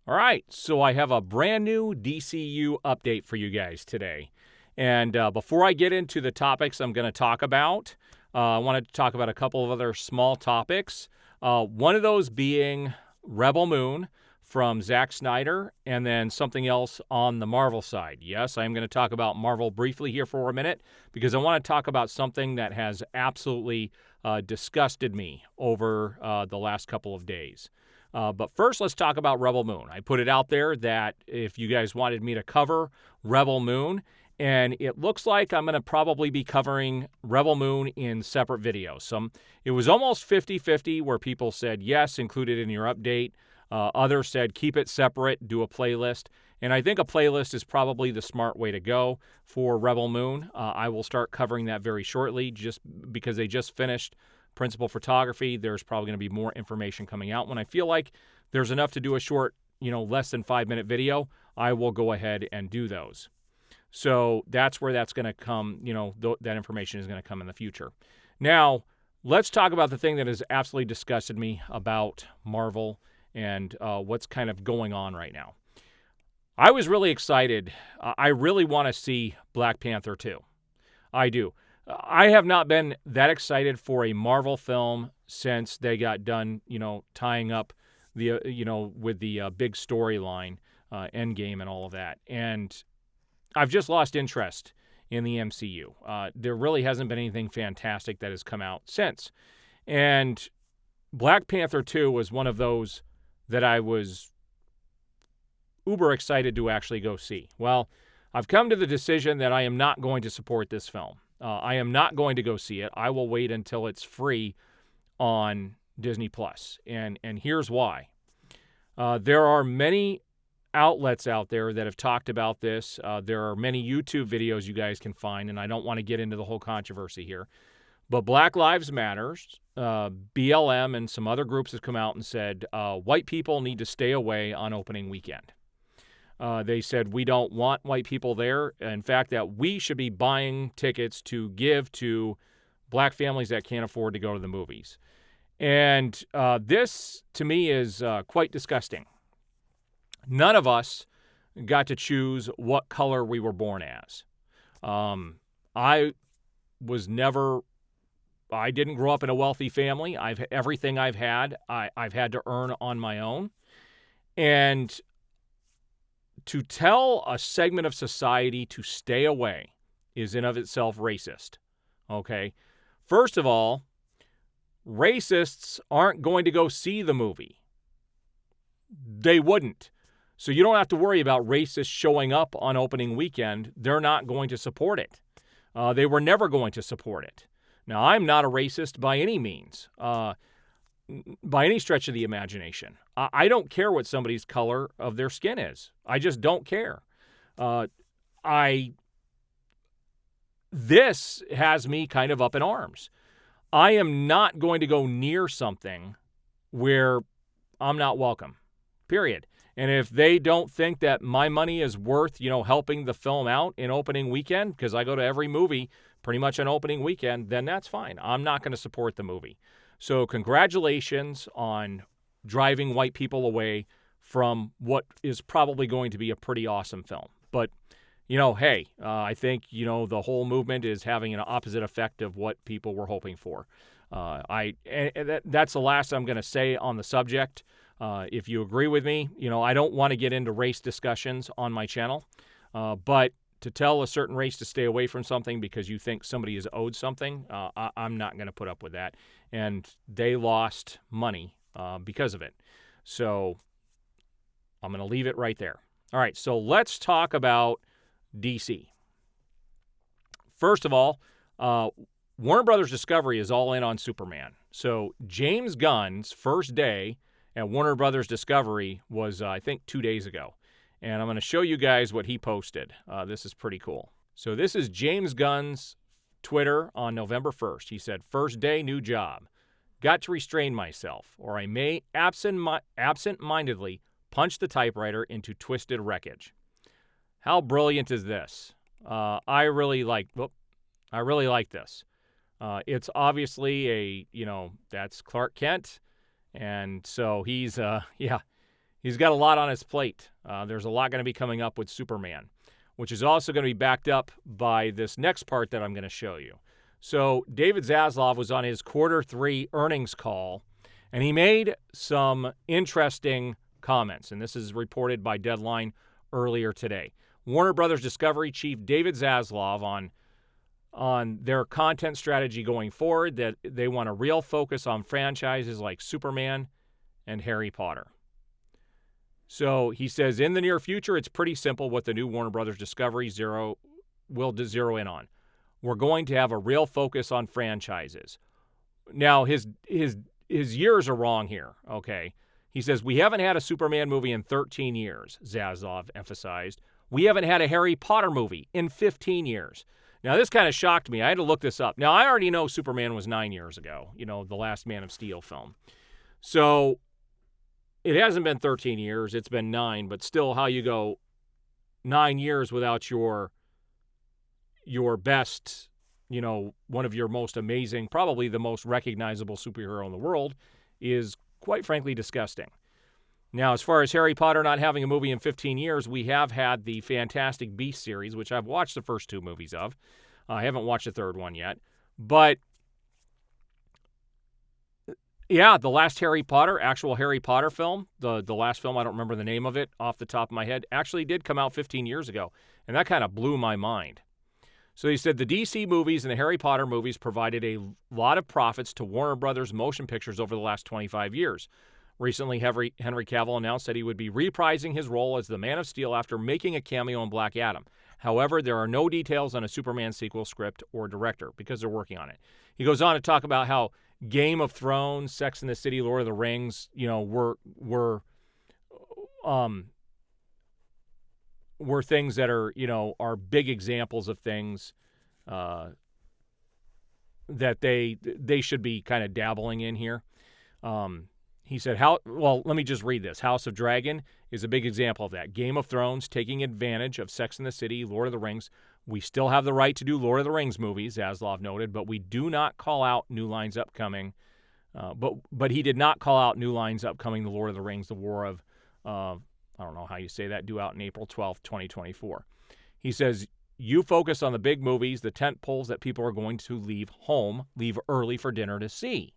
All right, so I have a brand new DCU update for you guys today. And before I get into the topics I'm going to talk about, I wanted to talk about a couple of other small topics. One of those being Rebel Moon from Zack Snyder, and then something else on the Marvel side. Yes, I'm going to talk about Marvel briefly here for a minute because I want to talk about something that has absolutely disgusted me over the last couple of days. But first, let's talk about Rebel Moon. I put it out there that if you guys wanted me to cover Rebel Moon, and it looks like I'm going to probably be covering Rebel Moon in separate videos. It was almost 50-50 where people said, yes, include it in your update. Others said, keep it separate, do a playlist. And I think a playlist is probably the smart way to go for Rebel Moon. I will start covering that very shortly just because they just finished principal photography. There's probably going to be more information coming out. When I feel like there's enough to do a short, less than 5-minute video, I will go ahead and do those. So that's where that's going to come, that information is going to come in the future. Now, let's talk about the thing that has absolutely disgusted me about Marvel and what's kind of going on right now. I was really excited. I really want to see Black Panther 2. I do. I have not been that excited for a Marvel film since they got done, tying up the, with the big storyline, Endgame and all of that. And I've just lost interest in the MCU. There really hasn't been anything fantastic that has come out since. And Black Panther 2 was one of those that I was uber excited to actually go see. Well, I've come to the decision that I am not going to support this film. I am not going to go see it. I will wait until it's free on Disney+. And here's why. There are many outlets out there that have talked about this. There are many YouTube videos you guys can find, and I don't want to get into the whole controversy here. But Black Lives Matter, BLM, and some other groups have come out and said white people need to stay away on opening weekend. They said we don't want white people there. In fact, that we should be buying tickets to give to black families that can't afford to go to the movies. And this, to me, is quite disgusting. None of us got to choose what color we were born as. I didn't grow up in a wealthy family. Everything I've had to earn on my own. And to tell a segment of society to stay away is in of itself racist, okay? First of all, racists aren't going to go see the movie. They wouldn't. So you don't have to worry about racists showing up on opening weekend. They're not going to support it. They were never going to support it. Now, I'm not a racist by any means. By any stretch of the imagination. I don't care what somebody's color of their skin is. I just don't care. This has me kind of up in arms. I am not going to go near something where I'm not welcome, period. And if they don't think that my money is worth, helping the film out in opening weekend, because I go to every movie pretty much on opening weekend, then that's fine. I'm not going to support the movie. So congratulations on driving white people away from what is probably going to be a pretty awesome film. But, hey, I think, the whole movement is having an opposite effect of what people were hoping for. That's the last I'm going to say on the subject. If you agree with me, I don't want to get into race discussions on my channel, but to tell a certain race to stay away from something because you think somebody is owed something, I'm not going to put up with that. And they lost money because of it. So I'm going to leave it right there. All right, so let's talk about DC. First of all, Warner Brothers Discovery is all in on Superman. So James Gunn's first day at Warner Brothers Discovery was, I think, 2 days ago. And I'm going to show you guys what he posted. This is pretty cool. So this is James Gunn's Twitter on November 1st. He said, "First day, new job. Got to restrain myself, or I may absent-mindedly punch the typewriter into twisted wreckage." How brilliant is this? I really like this. It's obviously that's Clark Kent. And so he's He's got a lot on his plate. There's a lot going to be coming up with Superman, which is also going to be backed up by this next part that I'm going to show you. So David Zaslav was on his Q3 earnings call, and he made some interesting comments, and this is reported by Deadline earlier today. Warner Brothers Discovery chief David Zaslav on their content strategy going forward, that they want a real focus on franchises like Superman and Harry Potter. So he says, in the near future, it's pretty simple what the new Warner Brothers Discovery will zero in on. We're going to have a real focus on franchises. Now, his years are wrong here, okay? He says, we haven't had a Superman movie in 13 years, Zaslav emphasized. We haven't had a Harry Potter movie in 15 years. Now, this kind of shocked me. I had to look this up. Now, I already know Superman was 9 years ago, the last Man of Steel film. So it hasn't been 13 years. It's been 9, but still, how you go 9 years without your best, one of your most amazing, probably the most recognizable superhero in the world, is quite frankly disgusting. Now, as far as Harry Potter not having a movie in 15 years, we have had the Fantastic Beasts series, which I've watched the first 2 movies of. I haven't watched the third one yet. But, yeah, the last actual Harry Potter film, the last film, I don't remember the name of it off the top of my head, actually did come out 15 years ago. And that kind of blew my mind. So he said the DC movies and the Harry Potter movies provided a lot of profits to Warner Brothers Motion Pictures over the last 25 years. Recently, Henry Cavill announced that he would be reprising his role as the Man of Steel after making a cameo in Black Adam. However, there are no details on a Superman sequel script or director because they're working on it. He goes on to talk about how Game of Thrones, Sex and the City, Lord of the Rings, were things that are big examples of things that they should be kind of dabbling in here. He said, let me just read this. House of Dragon is a big example of that. Game of Thrones taking advantage of Sex and the City, Lord of the Rings. We still have the right to do Lord of the Rings movies, Zaslav noted, but we do not call out new lines upcoming. But he did not call out new lines upcoming, the Lord of the Rings, the War of, I don't know how you say that, due out in April 12th, 2024. He says, you focus on the big movies, the tent poles that people are going to leave early for dinner to see,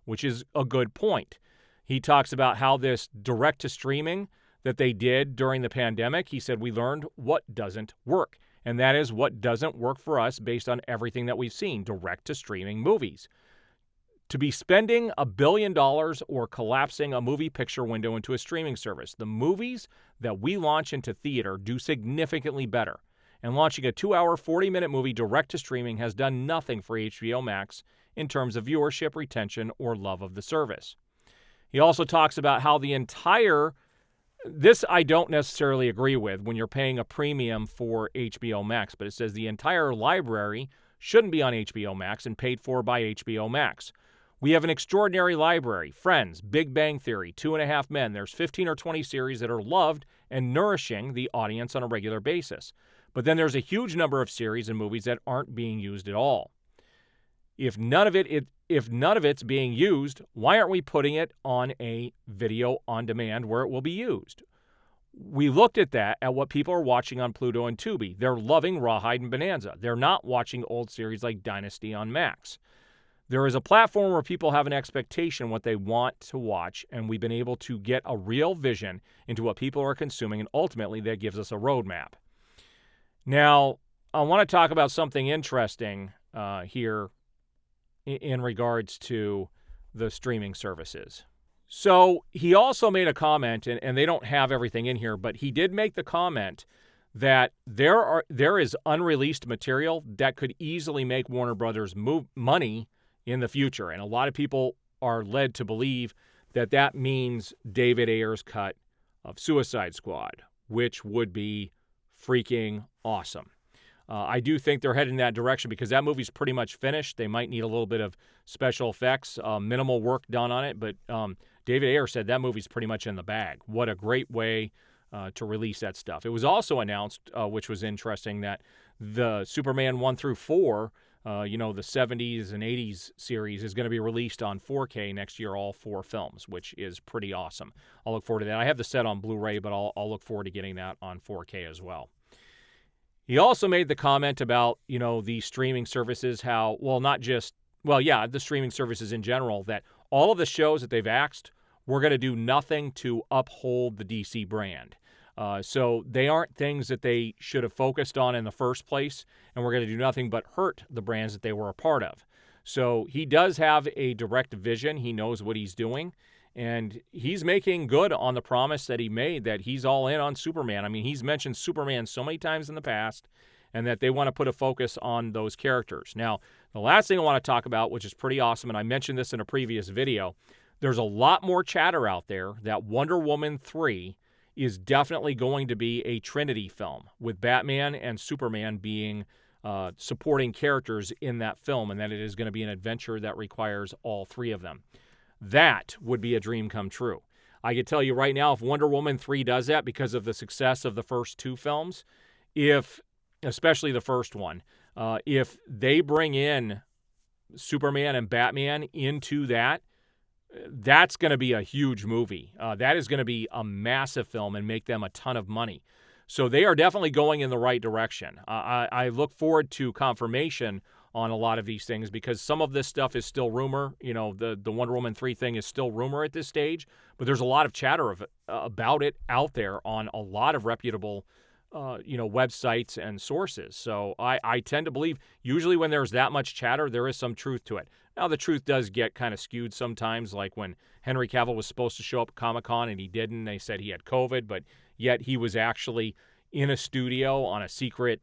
which is a good point. He talks about how this direct-to-streaming that they did during the pandemic, he said, we learned what doesn't work. And that is what doesn't work for us based on everything that we've seen, direct-to-streaming movies. To be spending $1 billion or collapsing a movie picture window into a streaming service, the movies that we launch into theater do significantly better. And launching a 2-hour, 40-minute movie direct-to-streaming has done nothing for HBO Max in terms of viewership, retention, or love of the service. He also talks about how this I don't necessarily agree with when you're paying a premium for HBO Max, but it says the entire library shouldn't be on HBO Max and paid for by HBO Max. We have an extraordinary library. Friends, Big Bang Theory, 2.5 Men. There's 15 or 20 series that are loved and nourishing the audience on a regular basis. But then there's a huge number of series and movies that aren't being used at all. If none of it's being used, why aren't we putting it on a video on demand where it will be used? We looked at what people are watching on Pluto and Tubi. They're loving Rawhide and Bonanza. They're not watching old series like Dynasty on Max. There is a platform where people have an expectation what they want to watch, and we've been able to get a real vision into what people are consuming, and ultimately that gives us a roadmap. Now, I want to talk about something interesting here in regards to the streaming services. So he also made a comment, and they don't have everything in here, but he did make the comment that there is unreleased material that could easily make Warner Brothers money in the future. And a lot of people are led to believe that that means David Ayer's cut of Suicide Squad, which would be freaking awesome. I do think they're heading in that direction because that movie's pretty much finished. They might need a little bit of special effects, minimal work done on it, but David Ayer said that movie's pretty much in the bag. What a great way to release that stuff. It was also announced, which was interesting, that the Superman 1 through 4, The 70s and 80s series is going to be released on 4K next year, all 4 films, which is pretty awesome. I'll look forward to that. I have the set on Blu-ray, but I'll look forward to getting that on 4K as well. He also made the comment about, the streaming services, the streaming services in general, that all of the shows that they've axed, we're going to do nothing to uphold the DC brand. So they aren't things that they should have focused on in the first place, and we're going to do nothing but hurt the brands that they were a part of. So he does have a direct vision. He knows what he's doing, and he's making good on the promise that he made that he's all in on Superman. I mean, he's mentioned Superman so many times in the past, and that they want to put a focus on those characters. Now, the last thing I want to talk about, which is pretty awesome, and I mentioned this in a previous video, there's a lot more chatter out there that Wonder Woman 3 is definitely going to be a Trinity film, with Batman and Superman being supporting characters in that film, and that it is going to be an adventure that requires all 3 of them. That would be a dream come true. I can tell you right now, if Wonder Woman 3 does that because of the success of the first 2 films, especially the first one, if they bring in Superman and Batman into that, that's going to be a huge movie. That is going to be a massive film and make them a ton of money. So they are definitely going in the right direction. I look forward to confirmation on a lot of these things, because some of this stuff is still rumor. The Wonder Woman 3 thing is still rumor at this stage, but there's a lot of chatter about it out there on a lot of reputable websites and sources. So I tend to believe usually when there's that much chatter, there is some truth to it. Now, the truth does get kind of skewed sometimes, like when Henry Cavill was supposed to show up at Comic-Con and he didn't. They said he had COVID, but yet he was actually in a studio on a secret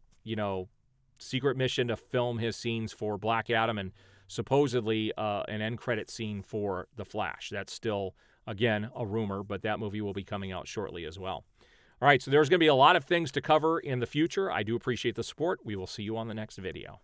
mission to film his scenes for Black Adam and supposedly an end credit scene for The Flash. That's still, again, a rumor, but that movie will be coming out shortly as well. All right, so there's going to be a lot of things to cover in the future. I do appreciate the support. We will see you on the next video.